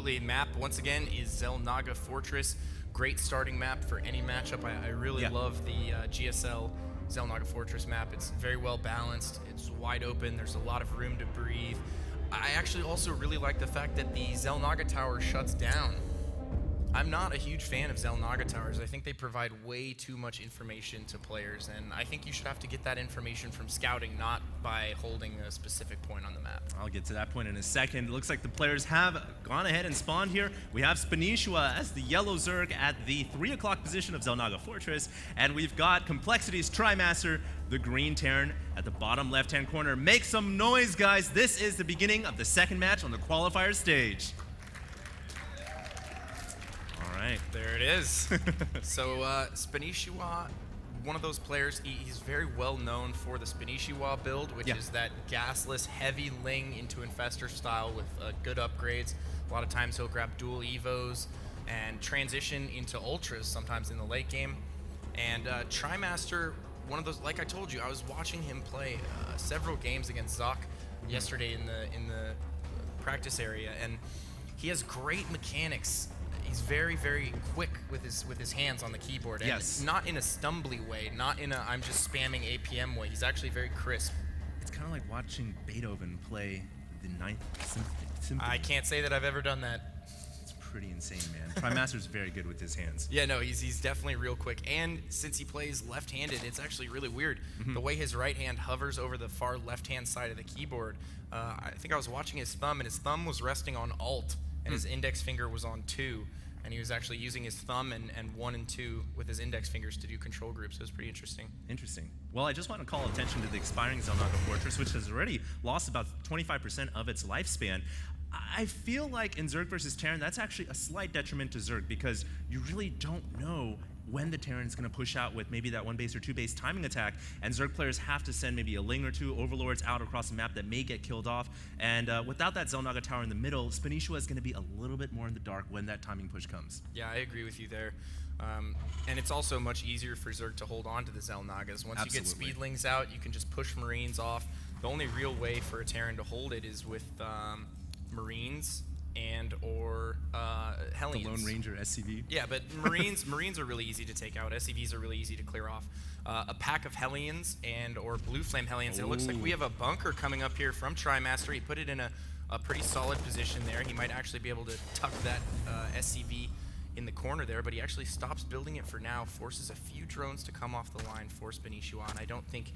absolutely. Map, once again, is Xel'Naga Fortress. Great starting map for any matchup. I really love the GSL Xel'Naga Fortress map. It's very well balanced. It's wide open. There's a lot of room to breathe. I actually also really like the fact that the Xel'Naga Tower shuts down. I'm not a huge fan of Xel'Naga Towers. I think they provide way too much information to players, and I think you should have to get that information from scouting, not by holding a specific point on the map. I'll get to that point in a second. It looks like the players have gone ahead and spawned here. We have Spanishiwa as the yellow Zerg at the 3 o'clock position of Xel'Naga Fortress, and we've got Complexity's Trimaster, the green Terran, at the bottom left-hand corner. Make some noise, guys. This is the beginning of the second match on the qualifier stage. Right. There it is. So Spanishiwa, one of those players, he's very well known for the Spanishiwa build, which is that gasless, heavy Ling into Infestor style with good upgrades. A lot of times he'll grab dual Evos and transition into Ultras sometimes in the late game. And Trimaster, one of those, like I told you, I was watching him play several games against Zoc yesterday in the practice area, and he has great mechanics. He's very, very quick with his hands on the keyboard. And not in a stumbly way, not in a I'm just spamming APM way. He's actually very crisp. It's kind of like watching Beethoven play the Ninth Symphony. I can't say that I've ever done that. It's pretty insane, man. Trimaster's very good with his hands. Yeah, no, he's definitely real quick. And since he plays left-handed, it's actually really weird. The way his right hand hovers over the far left-hand side of the keyboard. I think I was watching his thumb, and his thumb was resting on Alt, and his index finger was on 2. And he was actually using his thumb and 1 and 2 with his index fingers to do control groups. It was pretty interesting. Interesting. Well, I just want to call attention to the expiring Xel'Naga Fortress, which has already lost about 25% of its lifespan. I feel like in Zerg versus Terran, that's actually a slight detriment to Zerg because you really don't know when the Terran's going to push out with maybe that 1 base or 2 base timing attack, and Zerg players have to send maybe a Ling or 2 Overlords out across the map that may get killed off, and without that Xel'Naga Tower in the middle, Spanishiwa is going to be a little bit more in the dark when that timing push comes. Yeah, I agree with you there. And it's also much easier for Zerg to hold on to the Xel'Nagas. Once you get Speedlings out, you can just push Marines off. The only real way for a Terran to hold it is with Marines and or Hellions. The Lone Ranger SCV. Yeah, but Marines are really easy to take out. SCVs are really easy to clear off. A pack of Hellions and or Blue Flame Hellions. It looks like we have a bunker coming up here from Trimaster. He put it in a pretty solid position there. He might actually be able to tuck that SCV in the corner there, but he actually stops building it for now, forces a few drones to come off the line for Spanishiwa, and I don't think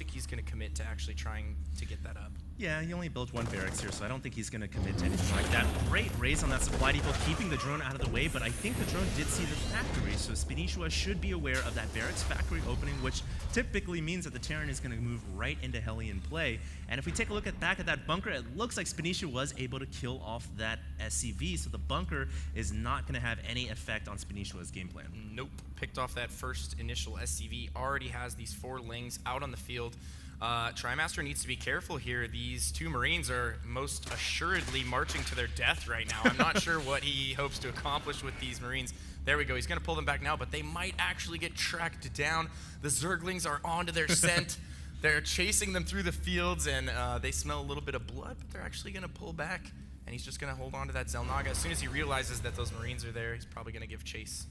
he's going to commit to actually trying to get that up. Yeah, he only built 1 barracks here, so I don't think he's going to commit to anything like that. Great raise on that supply depot, keeping the drone out of the way, but I think the drone did see the factory, so Spanishiwa should be aware of that barracks factory opening, which typically means that the Terran is going to move right into Hellion play. And if we take a look back at that bunker, it looks like Spanishiwa was able to kill off that SCV, so the bunker is not going to have any effect on Spanishiwa's game plan. Nope. Picked off that first initial SCV, already has these 4 Lings out on the field. Trimaster needs to be careful here. These 2 Marines are most assuredly marching to their death right now. I'm not sure what he hopes to accomplish with these Marines. There we go. He's going to pull them back now, but they might actually get tracked down. The Zerglings are onto their scent. They're chasing them through the fields, and they smell a little bit of blood, but they're actually going to pull back, and he's just going to hold on to that Xel'Naga. As soon as he realizes that those Marines are there, he's probably going to give chase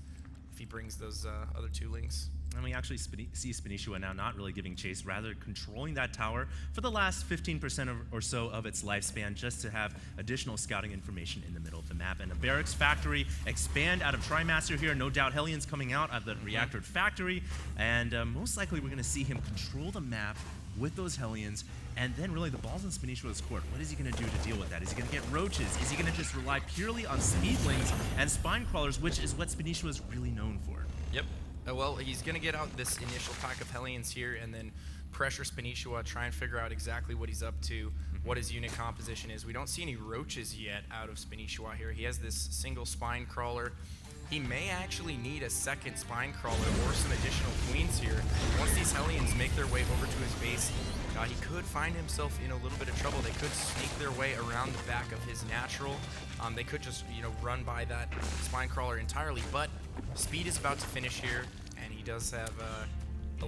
if he brings those other 2 Lings. And we actually see Spanishiwa now not really giving chase, rather controlling that tower for the last 15% or so of its lifespan, just to have additional scouting information in the middle of the map. And a barracks factory expand out of Trimaster here. No doubt Hellions coming out of the reactor factory, and most likely we're going to see him control the map with those Hellions, and then really the ball's in Spanishiwa's court. What is he going to do to deal with that? Is he going to get roaches? Is he going to just rely purely on speedlings and spine crawlers, which is what Spanishiwa is really known for? Yep. Well, he's going to get out this initial pack of Hellions here and then pressure Spanishiwa, try and figure out exactly what he's up to, what his unit composition is. We don't see any roaches yet out of Spanishiwa here. He has this single spine crawler. He may actually need a second spine crawler or some additional queens here. Once these Hellions make their way over to his base, he could find himself in a little bit of trouble. They could sneak their way around the back of his natural. They could just, run by that spine crawler entirely, but speed is about to finish here, and he does have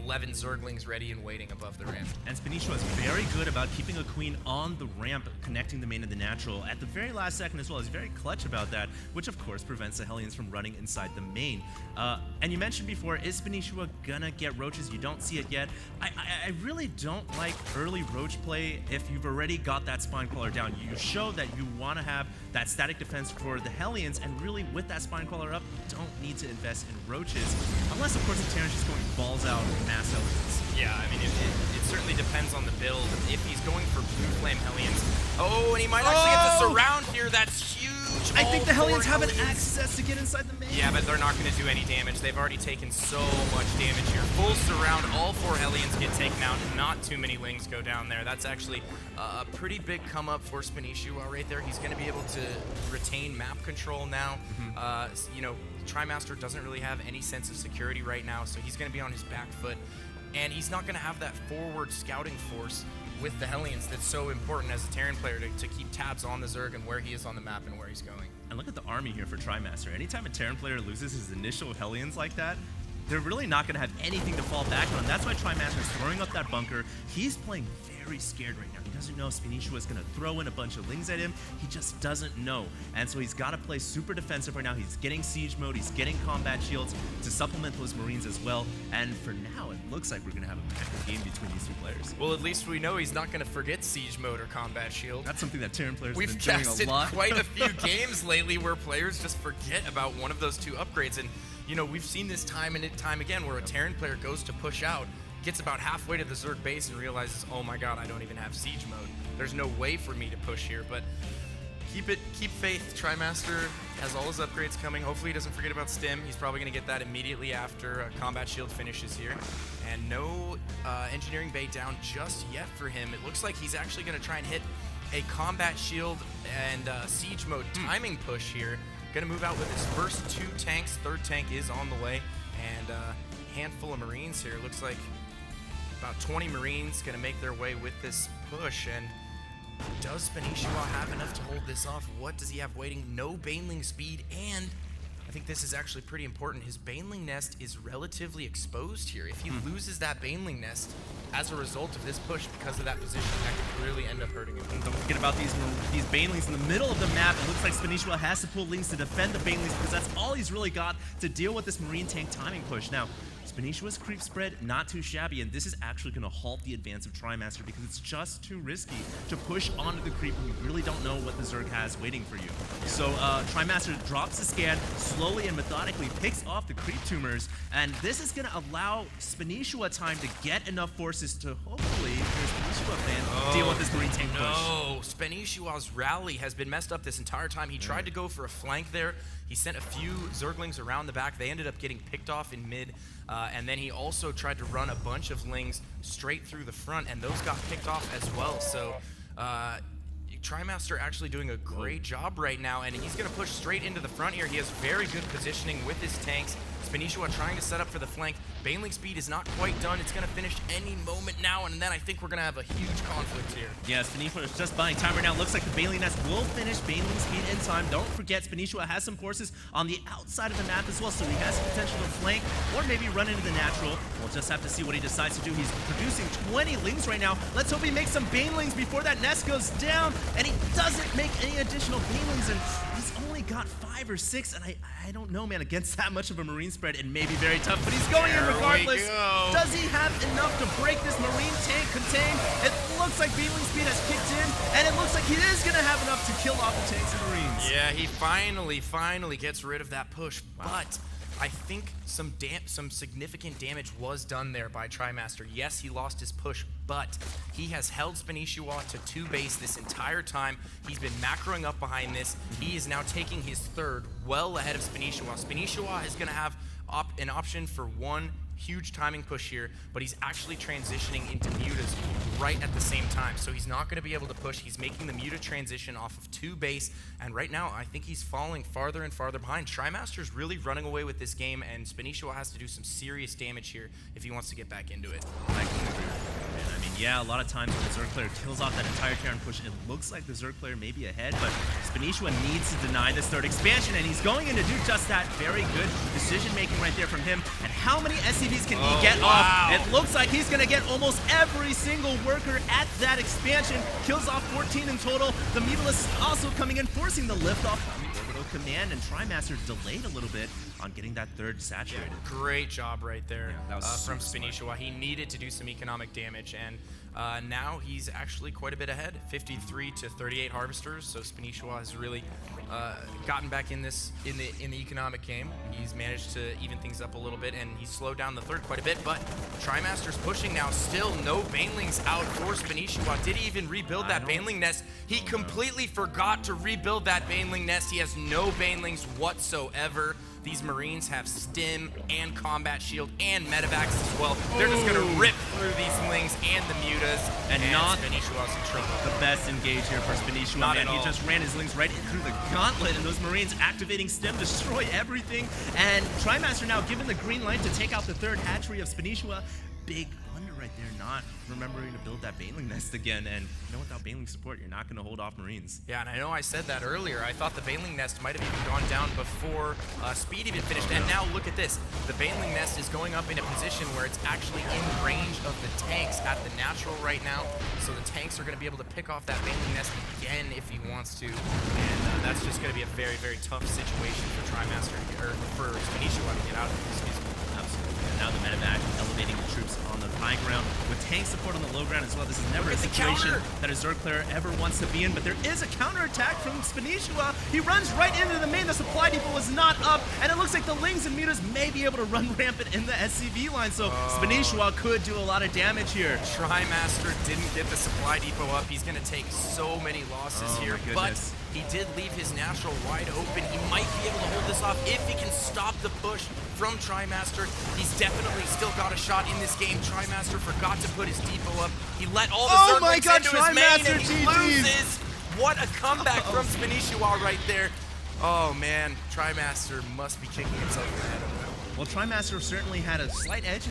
11 Zerglings ready and waiting above the ramp. And Spanishiwa is very good about keeping a queen on the ramp, connecting the main and the natural at the very last second as well. He's very clutch about that, which of course prevents the Hellions from running inside the main. And you mentioned before, is Spanishiwa gonna get roaches? You don't see it yet. I really don't like early roach play if you've already got that spine crawler down. You show that you want to have that static defense for the Hellions, and really with that spine crawler up, you don't need to invest in roaches, unless of course the Terran's just going balls out mass Hellions. Yeah, I mean, it certainly depends on the build. If he's going for Blue Flame Hellions, oh, and he might actually get the surround here. That's huge. I think the Hellions have an access to get inside the main. Yeah, but they're not going to do any damage. They've already taken so much damage here. Full surround, all 4 Hellions get taken out, and not too many Lings go down there. That's actually a pretty big come up for Spanishiwa right there. He's going to be able to retain map control now. You know, Trimaster doesn't really have any sense of security right now, so he's going to be on his back foot. And he's not going to have that forward scouting force with the Hellions that's so important as a Terran player to keep tabs on the Zerg and where he is on the map and where he's going. And look at the army here for Trimaster. Anytime a Terran player loses his initial Hellions like that, they're really not going to have anything to fall back on. That's why Trimaster's throwing up that bunker. He's playing very scared right now. He doesn't know Spanishiwa is going to throw in a bunch of Lings at him. He just doesn't know. And so he's got to play super defensive right now. He's getting siege mode. He's getting combat shields to supplement those Marines as well. And for now, it looks like we're going to have a macro game between these two players. Well, at least we know he's not going to forget siege mode or combat shield. That's something that Terran players We've have been doing tested a lot. quite a few games lately where players just forget about one of those 2 upgrades. And, you know, we've seen this time and time again where a Terran player goes to push out, gets about halfway to the Zerg base and realizes, oh my god, I don't even have siege mode. There's no way for me to push here, but keep faith. Trimaster has all his upgrades coming. Hopefully he doesn't forget about Stim. He's probably going to get that immediately after Combat Shield finishes here. And no Engineering Bay down just yet for him. It looks like he's actually going to try and hit a Combat Shield and Siege Mode timing push here. Going to move out with his first 2 tanks. 3rd tank is on the way. And a handful of Marines here. Looks like about 20 Marines going to make their way with this push. And does Spanishiwa have enough to hold this off? What does he have waiting? No Baneling speed, and I think this is actually pretty important. His Baneling nest is relatively exposed here. If he loses that Baneling nest as a result of this push because of that position, that could clearly end up hurting him. And don't forget about these Banelings in the middle of the map. It looks like Spanishiwa has to pull Lings to defend the Banelings because that's all he's really got to deal with this Marine tank timing push. Now, Spanishiwa's creep spread, not too shabby, and this is actually going to halt the advance of Trimaster because it's just too risky to push onto the creep when you really don't know what the Zerg has waiting for you. So Trimaster drops the scan, slowly and methodically picks off the creep tumors, and this is going to allow Spanishiwa time to get enough forces to hopefully, if there's Spanishiwa fan, deal with this Marine tank push. No, Spanishiwa's rally has been messed up this entire time. He tried to go for a flank there. He sent a few Zerglings around the back. They ended up getting picked off in mid. And then he also tried to run a bunch of Lings straight through the front, and those got picked off as well. So Trimaster actually doing a great job right now, and he's going to push straight into the front here. He has very good positioning with his tanks. Spanishiwa trying to set up for the flank. Baneling speed is not quite done. It's going to finish any moment now, and then I think we're going to have a huge conflict here. Yeah, Spanishiwa is just buying time right now. Looks like the Baneling Nest will finish Baneling speed in time. Don't forget, Spanishiwa has some forces on the outside of the map as well, so he has potential to flank or maybe run into the natural. We'll just have to see what he decides to do. He's producing 20 Lings right now. Let's hope he makes some Banelings before that nest goes down, and he doesn't make any additional Banelings, and he's only got 5 or 6, and I don't know, man. Against that much of a Marine spread, it may be very tough, but he's going in regardless. Does he have enough to break this Marine tank contain? It looks like Baneling speed has kicked in, and it looks like he is going to have enough to kill off the tanks and Marines. Yeah, he finally gets rid of that push, but I think some significant damage was done there by Trimaster. Yes, he lost his push, but he has held Spanishiwa to 2 base this entire time. He's been macroing up behind this. He is now taking his 3rd well ahead of Spanishiwa. Spanishiwa is going to have an option for 1 huge timing push here, but he's actually transitioning into mutas right at the same time. So he's not going to be able to push. He's making the muta transition off of 2 base, and right now I think he's falling farther and farther behind. Trimaster's really running away with this game, and Spanishiwa has to do some serious damage here if he wants to get back into it. I can agree with you, man. I mean, yeah, a lot of times when the Zerg player kills off that entire Terran push, it looks like the Zerg player may be ahead, but Spanishiwa needs to deny this third expansion, and he's going in to do just that. Very good decision-making right there from him. And how many SCVs can he get off? It looks like he's going to get almost every single worker at that expansion. Kills off 14 in total. The Mutalisk also coming in, forcing the liftoff. Orbital Command and Trimaster delayed a little bit on getting that third saturated. Great job right there that was from super Spanishiwa. He needed to do some economic damage, and now he's actually quite a bit ahead, 53 to 38 harvesters. So Spanishiwa has really gotten back in this in the economic game. He's managed to even things up a little bit, and he slowed down the third quite a bit. But Trimaster's pushing now. Still no Banelings out for Spanishiwa. Did he even rebuild that Baneling nest? He completely forgot to rebuild that Baneling nest. He has no Banelings whatsoever. These Marines have stim and combat shield and medevacs as well. They're just gonna rip through these lings and the mutas, and not Spanishiwa's in trouble. The best engage here for Spanishiwa, man. He just ran his lings right through the gauntlet, and those Marines activating stim, destroy everything. And Trimaster now given the green light to take out the third hatchery of Spanishiwa. Big blunder right there, not remembering to build that Baneling nest again. And you know, without Baneling support, you're not going to hold off Marines. Yeah, and I know I said that earlier. I thought the Baneling nest might have even gone down before Speed even finished. And now look at this. The Baneling nest is going up in a position where it's actually in range of the tanks at the natural right now. So the tanks are going to be able to pick off that Baneling nest again if he wants to. And that's just going to be a very, very tough situation for Trimaster, or for Spanishiwa to get out of. Excuse me. Absolutely. And now the medevac elevating the troops on the high ground with tank support on the low ground as well. This is never a situation that a Zerg player ever wants to be in, but there is a counterattack from Spanishiwa. He runs right into the main. The supply depot was not up, and it looks like the Lings and Mutas may be able to run rampant in the SCV line, so Spanishiwa could do a lot of damage here. Trimaster didn't get the supply depot up. He's going to take so many losses here, but he did leave his natural wide open. He might be able to hold this off if he can stop the push from Trimaster. He's definitely still got a shot in this game. Trimaster forgot to put his depot up. He let all the Zerglings into his main, and he loses. What a comeback from Spanishiwa right there. Oh man, Trimaster must be kicking himself in the head. Well, Trimaster certainly had a slight edge